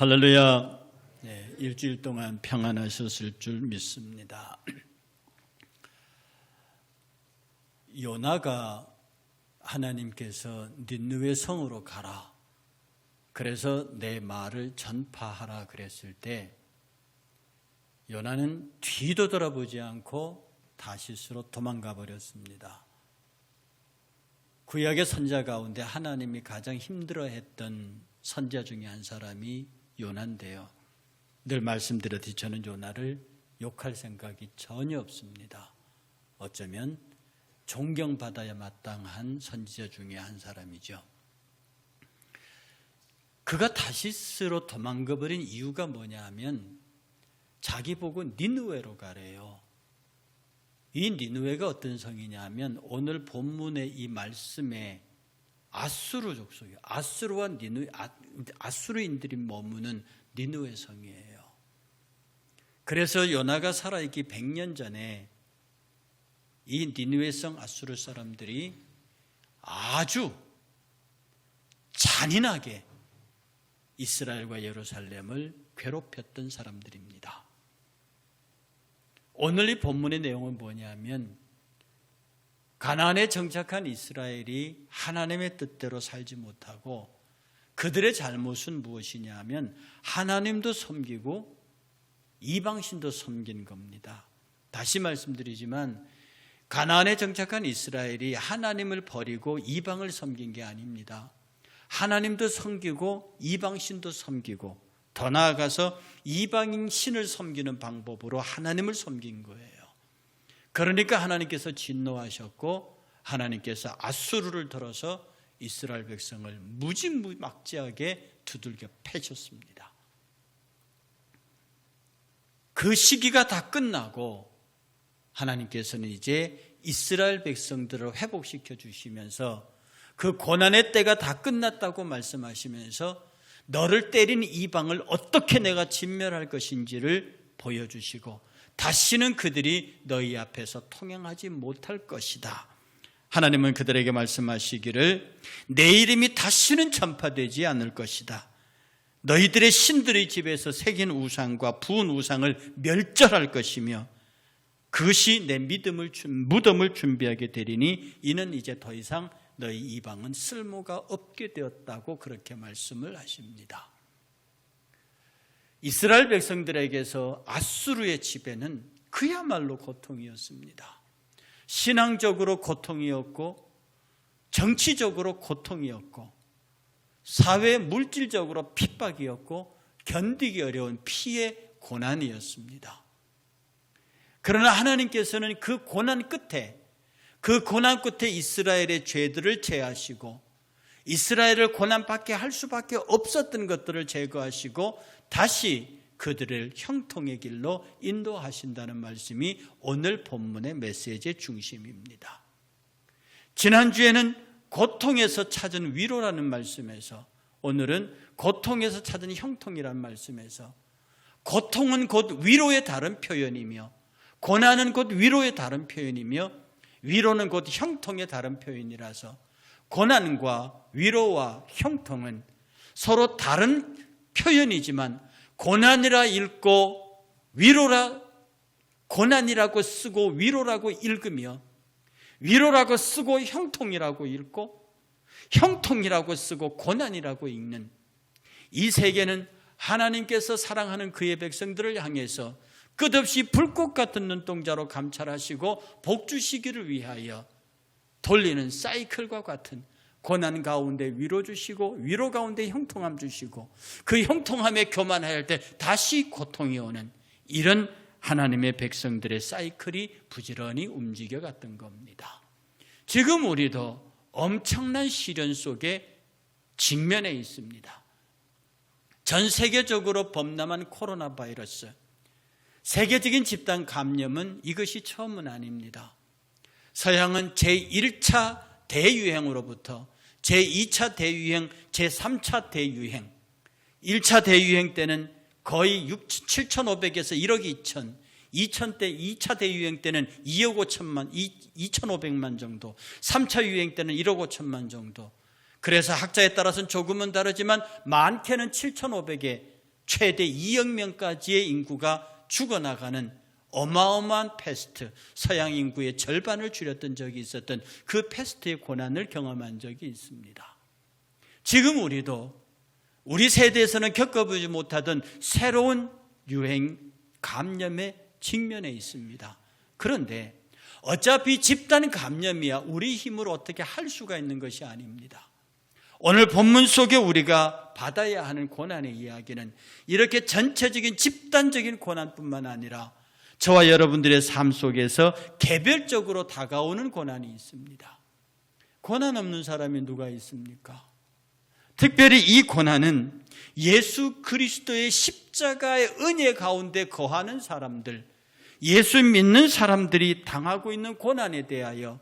할렐루야. 네, 일주일 동안 평안하셨을 줄 믿습니다. 요나가 하나님께서 니느웨 성으로 가라, 그래서 내 말을 전파하라 그랬을 때 요나는 뒤도 돌아보지 않고 다시스로 도망가 버렸습니다. 구약의 선자 가운데 하나님이 가장 힘들어했던 선자 중에 한 사람이 요나인데요, 늘 말씀드렸듯이 저는 요나를 욕할 생각이 전혀 없습니다. 어쩌면 존경받아야 마땅한 선지자 중에 한 사람이죠. 그가 다시스로 도망가버린 이유가 뭐냐 하면 자기 보고 니느웨로 가래요. 이 니느웨가 어떤 성이냐 하면 오늘 본문의 이 말씀에 아수르 족속이에요. 아수르와 니느웨, 아수르인들이 머무는 니느웨 성이에요. 그래서 요나가 살아있기 100년 전에 이 니느웨 성 아수르 사람들이 아주 잔인하게 이스라엘과 예루살렘을 괴롭혔던 사람들입니다. 오늘 이 본문의 내용은 뭐냐면 가나안에 정착한 이스라엘이 하나님의 뜻대로 살지 못하고 그들의 잘못은 무엇이냐 하면 하나님도 섬기고 이방신도 섬긴 겁니다. 다시 말씀드리지만 가나안에 정착한 이스라엘이 하나님을 버리고 이방을 섬긴 게 아닙니다. 하나님도 섬기고 이방신도 섬기고 더 나아가서 이방인 신을 섬기는 방법으로 하나님을 섬긴 거예요. 그러니까 하나님께서 진노하셨고 하나님께서 아수르를 들어서 이스라엘 백성을 무지막지하게 두들겨 패셨습니다. 그 시기가 다 끝나고 하나님께서는 이제 이스라엘 백성들을 회복시켜 주시면서 그 고난의 때가 다 끝났다고 말씀하시면서 너를 때린 이방을 어떻게 내가 진멸할 것인지를 보여주시고 다시는 그들이 너희 앞에서 통행하지 못할 것이다. 하나님은 그들에게 말씀하시기를 내 이름이 다시는 전파되지 않을 것이다. 너희들의 신들의 집에서 새긴 우상과 부은 우상을 멸절할 것이며 그것이 내 무덤을 준비하게 되리니 이는 이제 더 이상 너희 이방은 쓸모가 없게 되었다고 그렇게 말씀을 하십니다. 이스라엘 백성들에게서 아수르의 지배는 그야말로 고통이었습니다. 신앙적으로 고통이었고 정치적으로 고통이었고 사회 물질적으로 핍박이었고 견디기 어려운 피해 고난이었습니다. 그러나 하나님께서는 그 고난 끝에 이스라엘의 죄들을 제하시고 이스라엘을 고난받게 할 수밖에 없었던 것들을 제거하시고 다시 그들을 형통의 길로 인도하신다는 말씀이 오늘 본문의 메시지의 중심입니다. 지난주에는 고통에서 찾은 위로라는 말씀에서 오늘은 고통에서 찾은 형통이라는 말씀에서 고통은 곧 위로의 다른 표현이며 고난은 곧 위로의 다른 표현이며 위로는 곧 형통의 다른 표현이라서 고난과 위로와 형통은 서로 다른 표현이지만 고난이라 읽고 고난이라고 쓰고 위로라고 읽으며 위로라고 쓰고 형통이라고 읽고 형통이라고 쓰고 고난이라고 읽는 이 세계는 하나님께서 사랑하는 그의 백성들을 향해서 끝없이 불꽃 같은 눈동자로 감찰하시고 복 주시기를 위하여 돌리는 사이클과 같은 고난 가운데 위로 주시고 위로 가운데 형통함 주시고 그 형통함에 교만할 때 다시 고통이 오는 이런 하나님의 백성들의 사이클이 부지런히 움직여갔던 겁니다. 지금 우리도 엄청난 시련 속에 직면해 있습니다. 전 세계적으로 범람한 코로나 바이러스, 세계적인 집단 감염은 이것이 처음은 아닙니다. 서양은 제1차 대유행으로부터 제2차 대유행, 제3차 대유행, 1차 대유행 때는 거의 7,500에서 1억 2천, 2000 때 2차 대유행 때는 2억 5천만, 2,500만 정도, 3차 유행 때는 1억 5천만 정도. 그래서 학자에 따라서는 조금은 다르지만 많게는 7,500에 최대 2억 명까지의 인구가 죽어나가는 어마어마한 패스트, 서양 인구의 절반을 줄였던 적이 있었던 그 패스트의 고난을 경험한 적이 있습니다. 지금 우리도 우리 세대에서는 겪어보지 못하던 새로운 유행 감염에 직면해 있습니다. 그런데 어차피 집단 감염이야 우리 힘으로 어떻게 할 수가 있는 것이 아닙니다. 오늘 본문 속에 우리가 받아야 하는 고난의 이야기는 이렇게 전체적인 집단적인 고난뿐만 아니라 저와 여러분들의 삶 속에서 개별적으로 다가오는 고난이 있습니다. 고난 없는 사람이 누가 있습니까? 특별히 이 고난은 예수 그리스도의 십자가의 은혜 가운데 거하는 사람들, 예수 믿는 사람들이 당하고 있는 고난에 대하여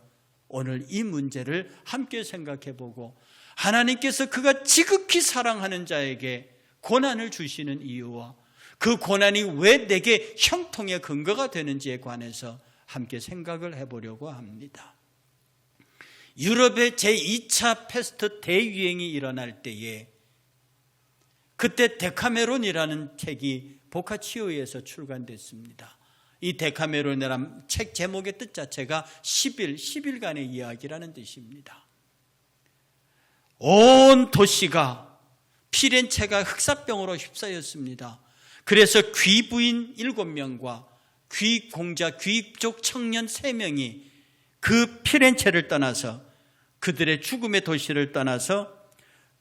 오늘 이 문제를 함께 생각해 보고 하나님께서 그가 지극히 사랑하는 자에게 고난을 주시는 이유와 그 고난이 왜 내게 형통의 근거가 되는지에 관해서 함께 생각을 해보려고 합니다. 유럽의 제2차 패스트 대유행이 일어날 때에 그때 데카메론이라는 책이 보카치오에서 출간됐습니다. 이 데카메론이라는 책 제목의 뜻 자체가 10일간의 이야기라는 뜻입니다. 온 도시가 피렌체가 흑사병으로 휩싸였습니다. 그래서 귀부인 7명과 귀공자, 귀족 청년 3명이 그 피렌체를 떠나서 그들의 죽음의 도시를 떠나서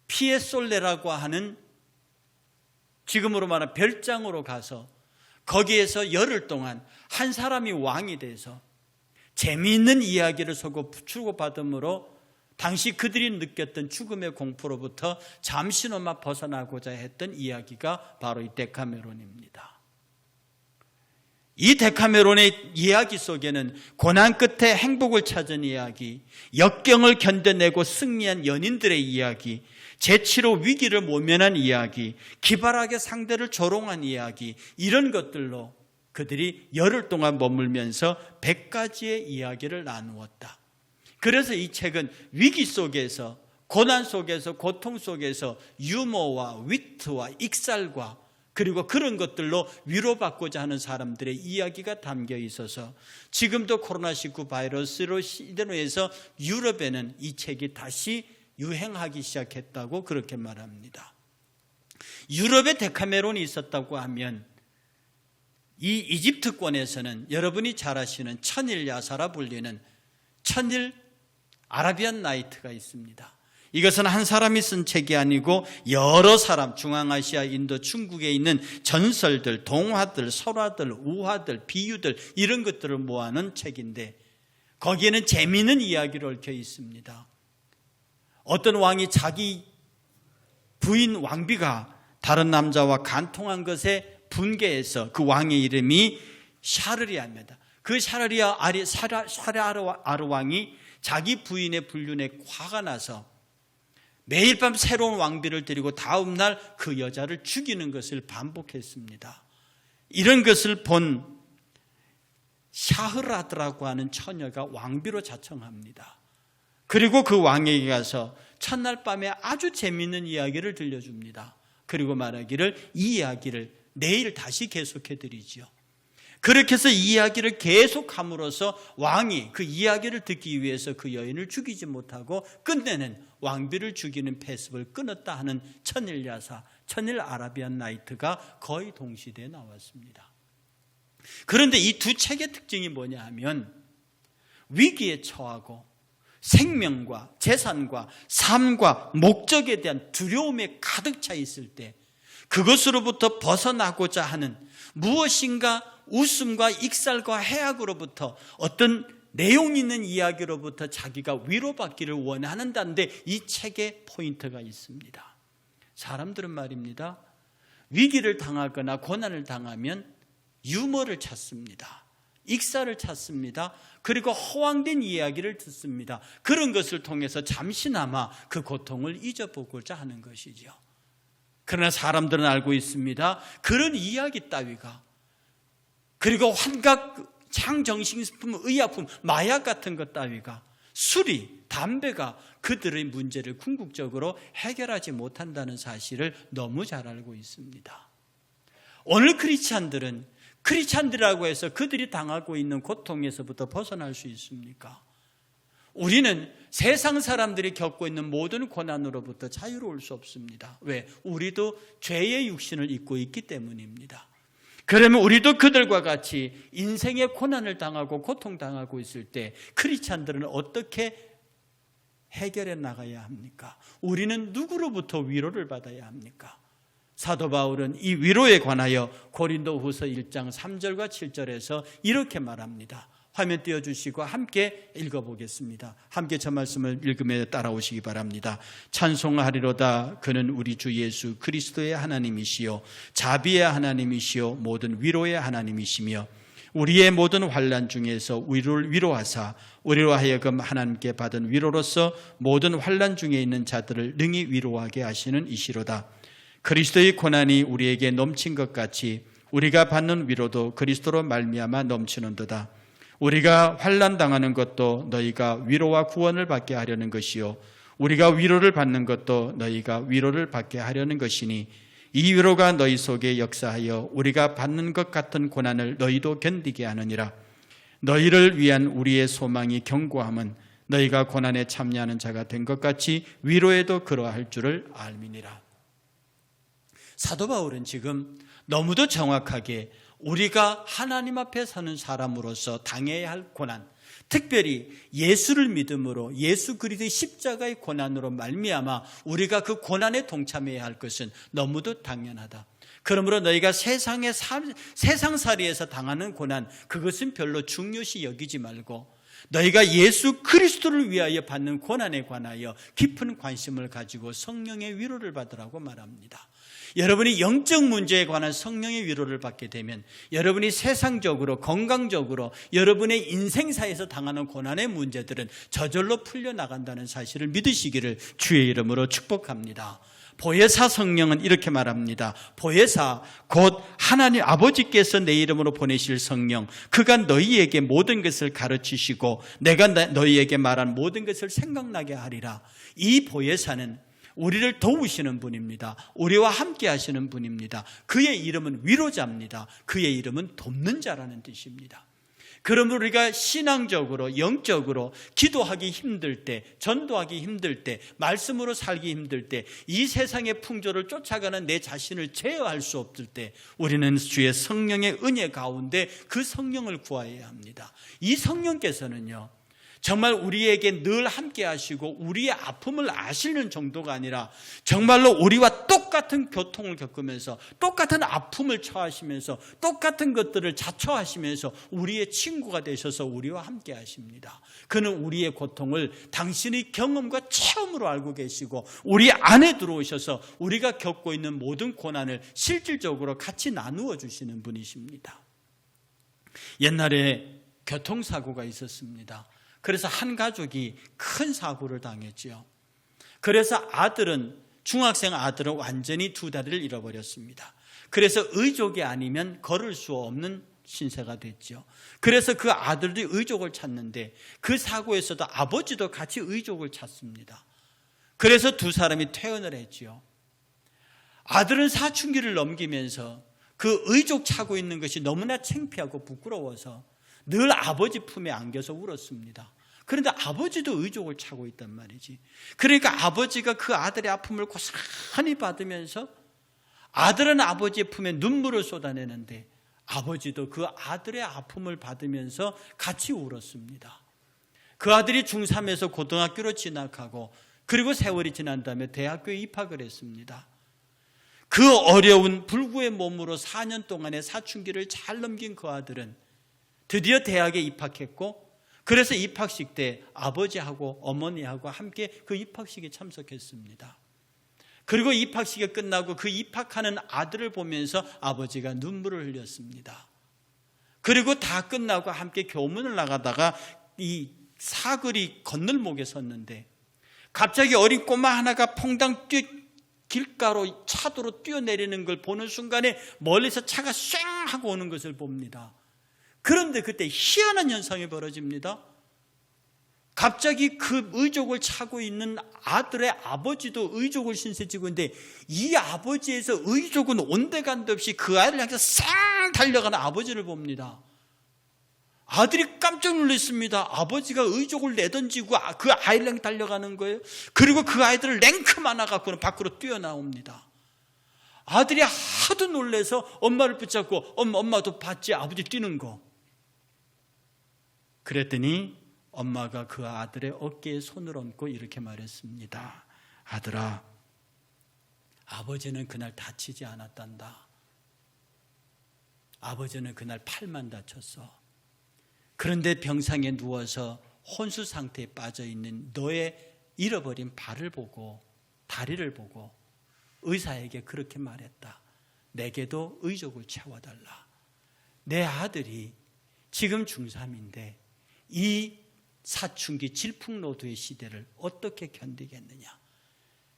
피에솔레라고 하는 지금으로 말하면 별장으로 가서 거기에서 열흘 동안 한 사람이 왕이 돼서 재미있는 이야기를 서로 주고받음으로 당시 그들이 느꼈던 죽음의 공포로부터 잠시나마 벗어나고자 했던 이야기가 바로 이 데카메론입니다. 이 데카메론의 이야기 속에는 고난 끝에 행복을 찾은 이야기, 역경을 견뎌내고 승리한 연인들의 이야기, 재치로 위기를 모면한 이야기, 기발하게 상대를 조롱한 이야기, 이런 것들로 그들이 열흘 동안 머물면서 100가지의 이야기를 나누었다. 그래서 이 책은 위기 속에서, 고난 속에서, 고통 속에서 유머와 위트와 익살과 그리고 그런 것들로 위로받고자 하는 사람들의 이야기가 담겨 있어서 지금도 코로나19 바이러스로 시대로해서 유럽에는 이 책이 다시 유행하기 시작했다고 그렇게 말합니다. 유럽에 데카메론이 있었다고 하면 이 이집트권에서는 여러분이 잘 아시는 천일 야사라 불리는 천일 아라비안 나이트가 있습니다. 이것은 한 사람이 쓴 책이 아니고 여러 사람, 중앙아시아, 인도, 중국에 있는 전설들, 동화들, 설화들, 우화들, 비유들 이런 것들을 모아놓은 책인데 거기에는 재미있는 이야기를 얽혀 있습니다. 어떤 왕이 자기 부인 왕비가 다른 남자와 간통한 것에 분개해서 그 왕의 이름이 샤르리아입니다. 그 샤르리아르 왕이 자기 부인의 불륜에 화가 나서 매일 밤 새로운 왕비를 데리고 다음 날 그 여자를 죽이는 것을 반복했습니다. 이런 것을 본 샤흐라드라고 하는 처녀가 왕비로 자청합니다. 그리고 그 왕에게 가서 첫날 밤에 아주 재미있는 이야기를 들려줍니다. 그리고 말하기를 이 이야기를 내일 다시 계속해 드리지요. 그렇게 해서 이 이야기를 계속함으로써 왕이 그 이야기를 듣기 위해서 그 여인을 죽이지 못하고 끝내는 왕비를 죽이는 패습을 끊었다 하는 천일야사, 천일 아라비안 나이트가 거의 동시대에 나왔습니다. 그런데 이 두 책의 특징이 뭐냐 하면 위기에 처하고 생명과 재산과 삶과 목적에 대한 두려움에 가득 차 있을 때 그것으로부터 벗어나고자 하는 무엇인가 웃음과 익살과 해악으로부터 어떤 내용 있는 이야기로부터 자기가 위로받기를 원하는다는데 이 책에 포인트가 있습니다. 사람들은 말입니다. 위기를 당하거나 고난을 당하면 유머를 찾습니다. 익살을 찾습니다. 그리고 허황된 이야기를 듣습니다. 그런 것을 통해서 잠시나마 그 고통을 잊어보고자 하는 것이죠. 그러나 사람들은 알고 있습니다. 그런 이야기 따위가 그리고 환각, 창정신품, 의약품, 마약 같은 것 따위가 술이, 담배가 그들의 문제를 궁극적으로 해결하지 못한다는 사실을 너무 잘 알고 있습니다. 오늘 크리스찬들이라고 해서 그들이 당하고 있는 고통에서부터 벗어날 수 있습니까? 우리는 세상 사람들이 겪고 있는 모든 고난으로부터 자유로울 수 없습니다. 왜? 우리도 죄의 육신을 입고 있기 때문입니다. 그러면 우리도 그들과 같이 인생의 고난을 당하고 고통당하고 있을 때 크리스찬들은 어떻게 해결해 나가야 합니까? 우리는 누구로부터 위로를 받아야 합니까? 사도 바울은 이 위로에 관하여 고린도후서 1장 3절과 7절에서 이렇게 말합니다. 화면 띄워주시고 함께 읽어보겠습니다. 함께 저 말씀을 읽으며 따라오시기 바랍니다. 찬송하리로다. 그는 우리 주 예수 그리스도의 하나님이시요 자비의 하나님이시요 모든 위로의 하나님이시며 우리의 모든 환난 중에서 위로를 위로하사 우리로 하여금 하나님께 받은 위로로서 모든 환난 중에 있는 자들을 능히 위로하게 하시는 이시로다. 그리스도의 고난이 우리에게 넘친 것 같이 우리가 받는 위로도 그리스도로 말미암아 넘치는도다. 우리가 환난 당하는 것도 너희가 위로와 구원을 받게 하려는 것이요 우리가 위로를 받는 것도 너희가 위로를 받게 하려는 것이니 이 위로가 너희 속에 역사하여 우리가 받는 것 같은 고난을 너희도 견디게 하느니라. 너희를 위한 우리의 소망이 견고함은 너희가 고난에 참여하는 자가 된 것 같이 위로에도 그러할 줄을 알미니라. 사도 바울은 지금 너무도 정확하게 우리가 하나님 앞에 서는 사람으로서 당해야 할 고난, 특별히 예수를 믿음으로 예수 그리스도의 십자가의 고난으로 말미암아 우리가 그 고난에 동참해야 할 것은 너무도 당연하다. 그러므로 너희가 세상살이에서 당하는 고난, 그것은 별로 중요시 여기지 말고 너희가 예수 그리스도를 위하여 받는 고난에 관하여 깊은 관심을 가지고 성령의 위로를 받으라고 말합니다. 여러분이 영적 문제에 관한 성령의 위로를 받게 되면 여러분이 세상적으로 건강적으로 여러분의 인생사에서 당하는 고난의 문제들은 저절로 풀려나간다는 사실을 믿으시기를 주의 이름으로 축복합니다. 보혜사 성령은 이렇게 말합니다. 보혜사 곧 하나님 아버지께서 내 이름으로 보내실 성령, 그가 너희에게 모든 것을 가르치시고 내가 너희에게 말한 모든 것을 생각나게 하리라. 이 보혜사는 우리를 도우시는 분입니다. 우리와 함께 하시는 분입니다. 그의 이름은 위로자입니다. 그의 이름은 돕는 자라는 뜻입니다. 그러므로 우리가 신앙적으로 영적으로 기도하기 힘들 때, 전도하기 힘들 때, 말씀으로 살기 힘들 때, 이 세상의 풍조를 쫓아가는 내 자신을 제어할 수 없을 때 우리는 주의 성령의 은혜 가운데 그 성령을 구해야 합니다. 이 성령께서는요 정말 우리에게 늘 함께 하시고 우리의 아픔을 아시는 정도가 아니라 정말로 우리와 똑같은 고통을 겪으면서 똑같은 아픔을 처하시면서 똑같은 것들을 자초하시면서 우리의 친구가 되셔서 우리와 함께 하십니다. 그는 우리의 고통을 당신의 경험과 체험으로 알고 계시고 우리 안에 들어오셔서 우리가 겪고 있는 모든 고난을 실질적으로 같이 나누어 주시는 분이십니다. 옛날에 교통사고가 있었습니다. 그래서 한 가족이 큰 사고를 당했죠. 그래서 중학생 아들은 완전히 두 다리를 잃어버렸습니다. 그래서 의족이 아니면 걸을 수 없는 신세가 됐죠. 그래서 그 아들도 의족을 찾는데 그 사고에서도 아버지도 같이 의족을 찾습니다. 그래서 두 사람이 퇴원을 했죠. 아들은 사춘기를 넘기면서 그 의족 차고 있는 것이 너무나 창피하고 부끄러워서 늘 아버지 품에 안겨서 울었습니다. 그런데 아버지도 의족을 차고 있단 말이지. 그러니까 아버지가 그 아들의 아픔을 고스란히 받으면서 아들은 아버지의 품에 눈물을 쏟아내는데 아버지도 그 아들의 아픔을 받으면서 같이 울었습니다. 그 아들이 중3에서 고등학교로 진학하고 그리고 세월이 지난 다음에 대학교에 입학을 했습니다. 그 어려운 불구의 몸으로 4년 동안의 사춘기를 잘 넘긴 그 아들은 드디어 대학에 입학했고 그래서 입학식 때 아버지하고 어머니하고 함께 그 입학식에 참석했습니다. 그리고 입학식이 끝나고 그 입학하는 아들을 보면서 아버지가 눈물을 흘렸습니다. 그리고 다 끝나고 함께 교문을 나가다가 이 사거리 건널목에 섰는데 갑자기 어린 꼬마 하나가 퐁당 길가로 차도로 뛰어내리는 걸 보는 순간에 멀리서 차가 쉥 하고 오는 것을 봅니다. 그런데 그때 희한한 현상이 벌어집니다. 갑자기 그 의족을 차고 있는 아들의 아버지도 의족을 신세지고 있는데 이 아버지에서 의족은 온데간데 없이 그 아이를 향해서 싹 달려가는 아버지를 봅니다. 아들이 깜짝 놀랐습니다. 아버지가 의족을 내던지고 그 아이를 향해 달려가는 거예요. 그리고 그 아이들을 랭큼 안아갖고는 밖으로 뛰어나옵니다. 아들이 하도 놀라서 엄마를 붙잡고 엄마도 봤지 아버지 뛰는 거. 그랬더니 엄마가 그 아들의 어깨에 손을 얹고 이렇게 말했습니다. 아들아, 아버지는 그날 다치지 않았단다. 아버지는 그날 팔만 다쳤어. 그런데 병상에 누워서 혼수 상태에 빠져 있는 너의 잃어버린 발을 보고 다리를 보고 의사에게 그렇게 말했다. 내게도 의족을 채워달라. 내 아들이 지금 중3인데 이 사춘기 질풍노도의 시대를 어떻게 견디겠느냐.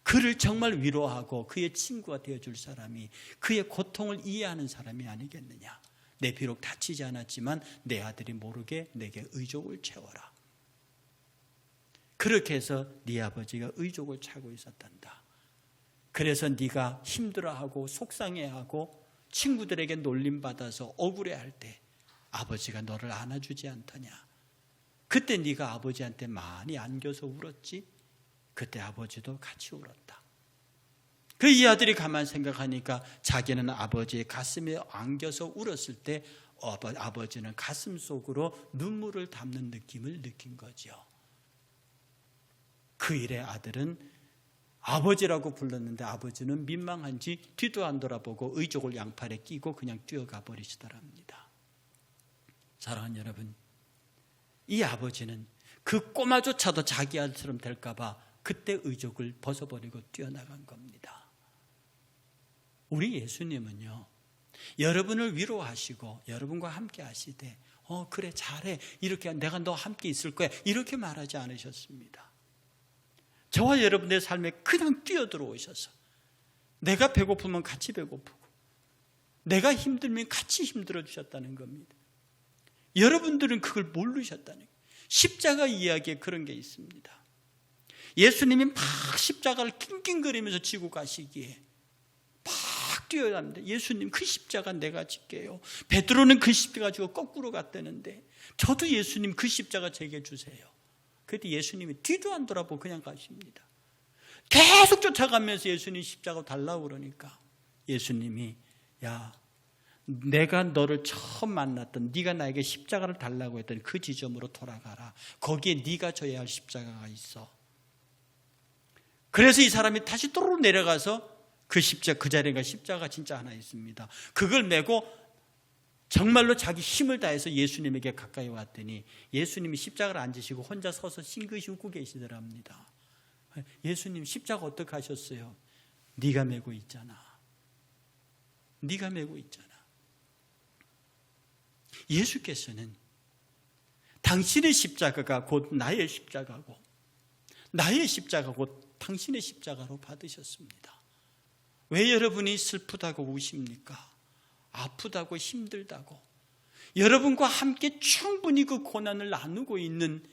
그를 정말 위로하고 그의 친구가 되어줄 사람이 그의 고통을 이해하는 사람이 아니겠느냐. 내 비록 다치지 않았지만 내 아들이 모르게 내게 의족을 채워라. 그렇게 해서 네 아버지가 의족을 차고 있었단다. 그래서 네가 힘들어하고 속상해하고 친구들에게 놀림받아서 억울해할 때 아버지가 너를 안아주지 않더냐. 그때 네가 아버지한테 많이 안겨서 울었지. 그때 아버지도 같이 울었다. 그 이 아들이 가만 생각하니까 자기는 아버지의 가슴에 안겨서 울었을 때 아버지는 가슴 속으로 눈물을 담는 느낌을 느낀 거죠. 그 일에 아들은 아버지라고 불렀는데 아버지는 민망한지 뒤도 안 돌아보고 의족을 양팔에 끼고 그냥 뛰어가 버리시더랍니다. 사랑하는 여러분, 이 아버지는 그 꼬마조차도 자기 아들처럼 될까 봐 그때 의족을 벗어버리고 뛰어나간 겁니다. 우리 예수님은요, 여러분을 위로하시고 여러분과 함께 하시되 그래 잘해, 이렇게 내가 너 함께 있을 거야, 이렇게 말하지 않으셨습니다. 저와 여러분의 삶에 그냥 뛰어들어오셔서 내가 배고프면 같이 배고프고 내가 힘들면 같이 힘들어 주셨다는 겁니다. 여러분들은 그걸 모르셨다는 거예요. 십자가 이야기에 그런 게 있습니다. 예수님이 막 십자가를 낑낑거리면서 지고 가시기에 막 뛰어갑니다. 예수님, 그 십자가 내가 질게요. 베드로는 그 십자가 가지고 거꾸로 갔다는데 저도 예수님 그 십자가 제게 주세요. 그때 예수님이 뒤도 안 돌아보고 그냥 가십니다. 계속 쫓아가면서 예수님 십자가 달라고 그러니까 예수님이 야, 내가 너를 처음 만났던, 네가 나에게 십자가를 달라고 했던 그 지점으로 돌아가라. 거기에 네가 져야 할 십자가가 있어. 그래서 이 사람이 다시 또르르 내려가서 그 자리가 십자가 진짜 하나 있습니다. 그걸 메고 정말로 자기 힘을 다해서 예수님에게 가까이 왔더니 예수님이 십자가를 안 지시고 혼자 서서 싱긋이 웃고 계시더랍니다. 예수님, 십자가 어떻게 하셨어요? 네가 메고 있잖아. 네가 메고 있잖아. 예수께서는 당신의 십자가가 곧 나의 십자가고 나의 십자가 곧 당신의 십자가로 받으셨습니다. 왜 여러분이 슬프다고 우십니까? 아프다고 힘들다고 여러분과 함께 충분히 그 고난을 나누고 있는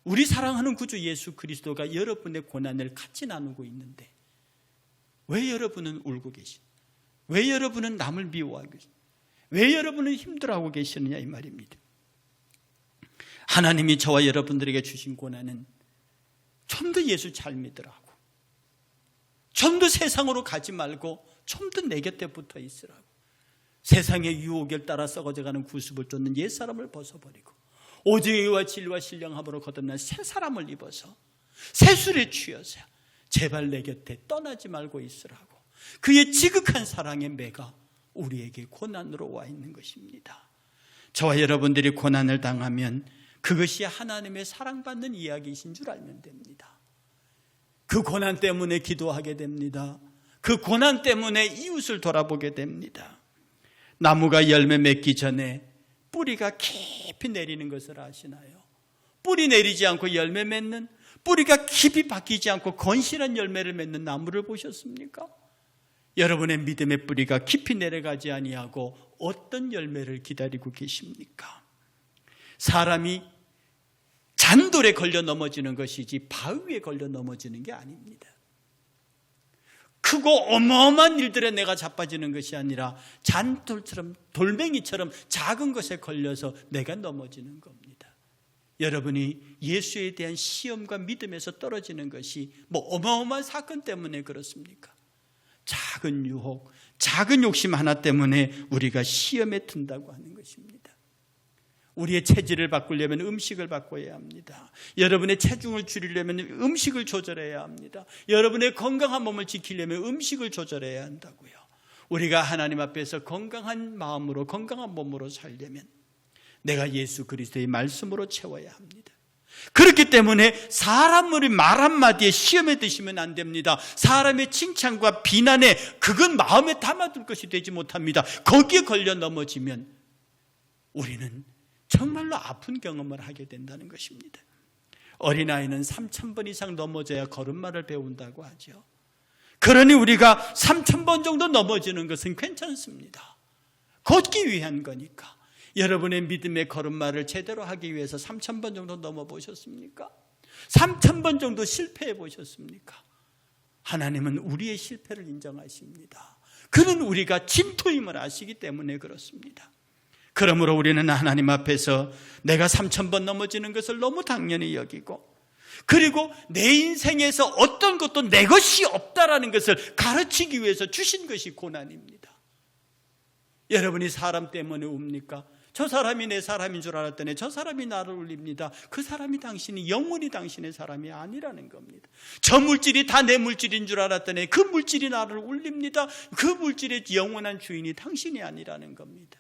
우리 사랑하는 구주 예수 그리스도가 여러분의 고난을 같이 나누고 있는데 왜 여러분은 울고 계시냐? 왜 여러분은 남을 미워하고 계시냐? 왜 여러분은 힘들어하고 계시느냐 이 말입니다. 하나님이 저와 여러분들에게 주신 고난은 좀 더 예수 잘 믿으라고, 좀 더 세상으로 가지 말고 좀 더 내 곁에 붙어 있으라고, 세상의 유혹을 따라 썩어져가는 구습을 쫓는 옛사람을 벗어버리고 오직 의와 진리와 신령함으로 거듭난 새 사람을 입어서 새술에 취해서 제발 내 곁에 떠나지 말고 있으라고, 그의 지극한 사랑의 매가 우리에게 고난으로 와 있는 것입니다. 저와 여러분들이 고난을 당하면 그것이 하나님의 사랑받는 이야기이신 줄 알면 됩니다. 그 고난 때문에 기도하게 됩니다. 그 고난 때문에 이웃을 돌아보게 됩니다. 나무가 열매 맺기 전에 뿌리가 깊이 내리는 것을 아시나요? 뿌리 내리지 않고 열매 맺는, 뿌리가 깊이 박히지 않고 건실한 열매를 맺는 나무를 보셨습니까? 여러분의 믿음의 뿌리가 깊이 내려가지 아니하고 어떤 열매를 기다리고 계십니까? 사람이 잔돌에 걸려 넘어지는 것이지 바위에 걸려 넘어지는 게 아닙니다. 크고 어마어마한 일들에 내가 자빠지는 것이 아니라 잔돌처럼, 돌멩이처럼 작은 것에 걸려서 내가 넘어지는 겁니다. 여러분이 예수에 대한 시험과 믿음에서 떨어지는 것이 뭐 어마어마한 사건 때문에 그렇습니까? 작은 유혹, 작은 욕심 하나 때문에 우리가 시험에 든다고 하는 것입니다. 우리의 체질을 바꾸려면 음식을 바꿔야 합니다. 여러분의 체중을 줄이려면 음식을 조절해야 합니다. 여러분의 건강한 몸을 지키려면 음식을 조절해야 한다고요. 우리가 하나님 앞에서 건강한 마음으로, 건강한 몸으로 살려면 내가 예수 그리스도의 말씀으로 채워야 합니다. 그렇기 때문에 사람의 말 한마디에 시험에 드시면 안 됩니다. 사람의 칭찬과 비난에 그건 마음에 담아둘 것이 되지 못합니다. 거기에 걸려 넘어지면 우리는 정말로 아픈 경험을 하게 된다는 것입니다. 어린아이는 3,000번 이상 넘어져야 걸음마를 배운다고 하죠. 그러니 우리가 3,000번 정도 넘어지는 것은 괜찮습니다. 걷기 위한 거니까. 여러분의 믿음의 걸음마를 제대로 하기 위해서 3,000번 정도 넘어보셨습니까? 3,000번 정도 실패해 보셨습니까? 하나님은 우리의 실패를 인정하십니다. 그는 우리가 진토임을 아시기 때문에 그렇습니다. 그러므로 우리는 하나님 앞에서 내가 3,000번 넘어지는 것을 너무 당연히 여기고, 그리고 내 인생에서 어떤 것도 내 것이 없다라는 것을 가르치기 위해서 주신 것이 고난입니다. 여러분이 사람 때문에 웁니까? 저 사람이 내 사람인 줄 알았더니 저 사람이 나를 울립니다. 그 사람이 당신이 영원히 당신의 사람이 아니라는 겁니다. 저 물질이 다 내 물질인 줄 알았더니 그 물질이 나를 울립니다. 그 물질의 영원한 주인이 당신이 아니라는 겁니다.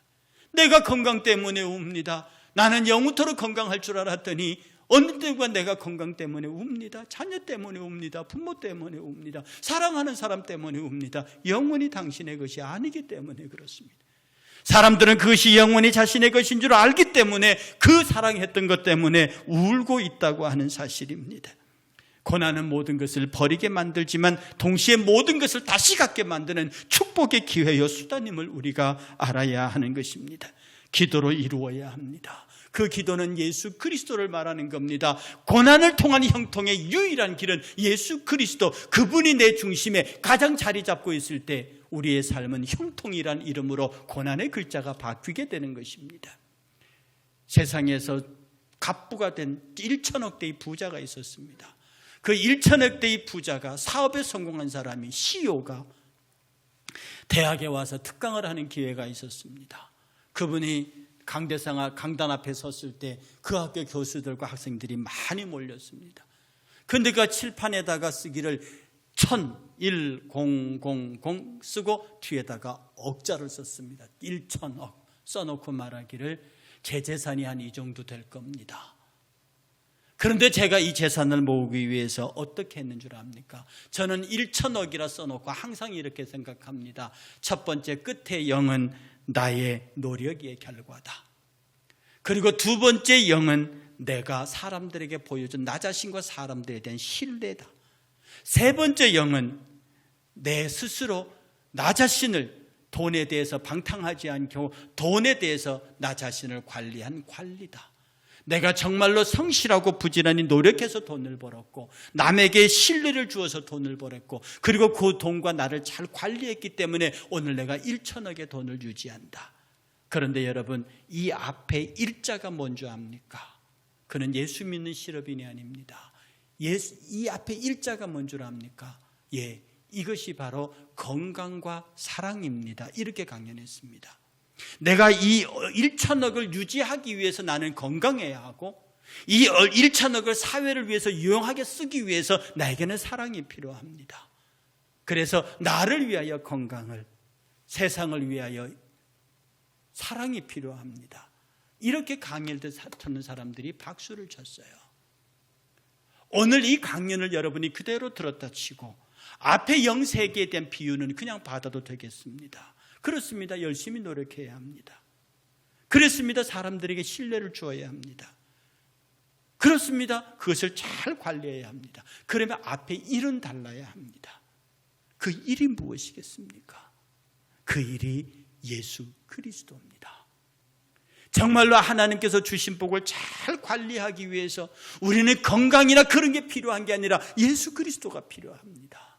내가 건강 때문에 웁니다. 나는 영원토록 건강할 줄 알았더니 어느 때가 내가 건강 때문에 웁니다. 자녀 때문에 웁니다. 부모 때문에 웁니다. 사랑하는 사람 때문에 웁니다. 영원히 당신의 것이 아니기 때문에 그렇습니다. 사람들은 그것이 영원히 자신의 것인 줄 알기 때문에 그 사랑했던 것 때문에 울고 있다고 하는 사실입니다. 고난은 모든 것을 버리게 만들지만 동시에 모든 것을 다시 갖게 만드는 축복의 기회요 수단임을 우리가 알아야 하는 것입니다. 기도로 이루어야 합니다. 그 기도는 예수 그리스도를 말하는 겁니다. 고난을 통한 형통의 유일한 길은 예수 그리스도, 그분이 내 중심에 가장 자리 잡고 있을 때 우리의 삶은 형통이란 이름으로 고난의 글자가 바뀌게 되는 것입니다. 세상에서 갑부가 된 1천억 대의 부자가 있었습니다. 그 1천억 대의 부자가, 사업에 성공한 사람이, CEO가 대학에 와서 특강을 하는 기회가 있었습니다. 그분이 강단 앞에 섰을 때 그 학교 교수들과 학생들이 많이 몰렸습니다. 그런데 그 칠판에다가 쓰기를 1000 쓰고 뒤에다가 억자를 썼습니다. 1,000억 써놓고 말하기를 제 재산이 한 이 정도 될 겁니다. 그런데 제가 이 재산을 모으기 위해서 어떻게 했는 줄 압니까? 저는 1,000억이라 써놓고 항상 이렇게 생각합니다. 첫 번째, 끝에 0은 나의 노력의 결과다. 그리고 두 번째 0은 내가 사람들에게 보여준 나 자신과 사람들에 대한 신뢰다. 세 번째 0은 내 스스로 나 자신을 돈에 대해서 방탕하지 않고 돈에 대해서 나 자신을 관리한 관리다. 내가 정말로 성실하고 부지런히 노력해서 돈을 벌었고 남에게 신뢰를 주어서 돈을 벌었고 그리고 그 돈과 나를 잘 관리했기 때문에 오늘 내가 1,000억의 돈을 유지한다. 그런데 여러분, 이 앞에 일자가 뭔지 압니까? 그는 예수 믿는 실업인이 아닙니다. 이 앞에 일자가 뭔 줄 압니까? 이것이 바로 건강과 사랑입니다. 이렇게 강연했습니다. 내가 이 1,000억을 유지하기 위해서 나는 건강해야 하고 이 1,000억을 사회를 위해서 유용하게 쓰기 위해서 나에게는 사랑이 필요합니다. 그래서 나를 위하여 건강을, 세상을 위하여 사랑이 필요합니다. 이렇게 강연을 듣는 사람들이 박수를 쳤어요. 오늘 이 강연을 여러분이 그대로 들었다 치고 앞에 영세계에 대한 비유는 그냥 받아도 되겠습니다. 그렇습니다. 열심히 노력해야 합니다. 그렇습니다. 사람들에게 신뢰를 주어야 합니다. 그렇습니다. 그것을 잘 관리해야 합니다. 그러면 앞에 일은 달라야 합니다. 그 일이 무엇이겠습니까? 그 일이 예수 그리스도입니다. 정말로 하나님께서 주신 복을 잘 관리하기 위해서 우리는 건강이나 그런 게 필요한 게 아니라 예수 그리스도가 필요합니다.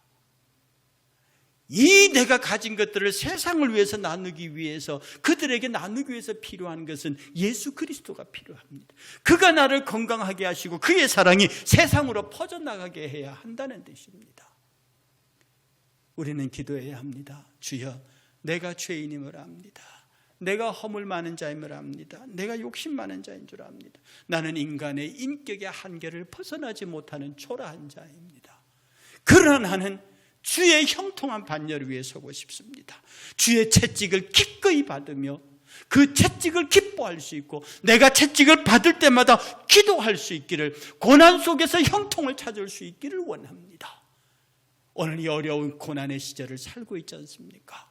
이 내가 가진 것들을 세상을 위해서 나누기 위해서, 그들에게 나누기 위해서 필요한 것은 예수 그리스도가 필요합니다. 그가 나를 건강하게 하시고 그의 사랑이 세상으로 퍼져나가게 해야 한다는 뜻입니다. 우리는 기도해야 합니다. 주여, 내가 죄인임을 압니다. 내가 허물 많은 자임을 압니다. 내가 욕심 많은 자인 줄 압니다. 나는 인간의 인격의 한계를 벗어나지 못하는 초라한 자입니다. 그러나 나는 주의 형통한 반열을 위해 서고 싶습니다. 주의 채찍을 기꺼이 받으며 그 채찍을 기뻐할 수 있고, 내가 채찍을 받을 때마다 기도할 수 있기를, 고난 속에서 형통을 찾을 수 있기를 원합니다. 오늘 이 어려운 고난의 시절을 살고 있지 않습니까?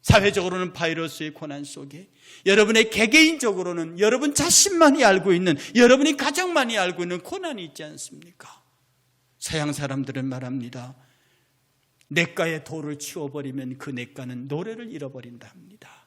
사회적으로는 바이러스의 고난 속에, 여러분의 개개인적으로는 여러분 자신만이 알고 있는, 여러분이 가장 많이 알고 있는 고난이 있지 않습니까? 서양 사람들은 말합니다. 냇가에 돌을 치워버리면 그 냇가는 노래를 잃어버린다 합니다.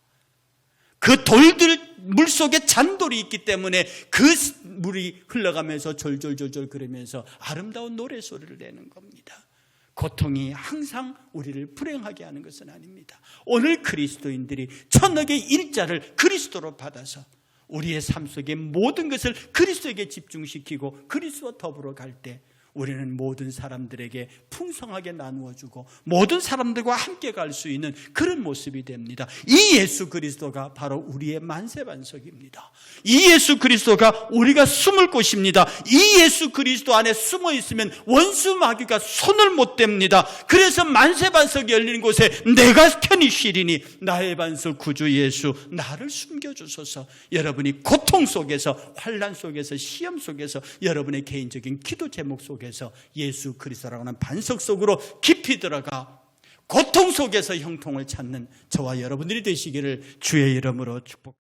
그 돌들, 물속에 잔돌이 있기 때문에 그 물이 흘러가면서 졸졸졸졸 그러면서 아름다운 노래소리를 내는 겁니다. 고통이 항상 우리를 불행하게 하는 것은 아닙니다. 오늘 그리스도인들이 천억의 일자를 그리스도로 받아서 우리의 삶 속의 모든 것을 그리스도에게 집중시키고 그리스도와 더불어 갈 때 우리는 모든 사람들에게 풍성하게 나누어주고 모든 사람들과 함께 갈 수 있는 그런 모습이 됩니다. 이 예수 그리스도가 바로 우리의 만세반석입니다. 이 예수 그리스도가 우리가 숨을 곳입니다. 이 예수 그리스도 안에 숨어 있으면 원수 마귀가 손을 못 댑니다. 그래서 만세반석이 열리는 곳에 내가 편히 쉬리니 나의 반석 구주 예수, 나를 숨겨주소서. 여러분이 고통 속에서, 환난 속에서, 시험 속에서, 여러분의 개인적인 기도 제목 속에서 예수 그리스도라고 하는 반석 속으로 깊이 들어가 고통 속에서 형통을 찾는 저와 여러분들이 되시기를 주의 이름으로 축복합니다.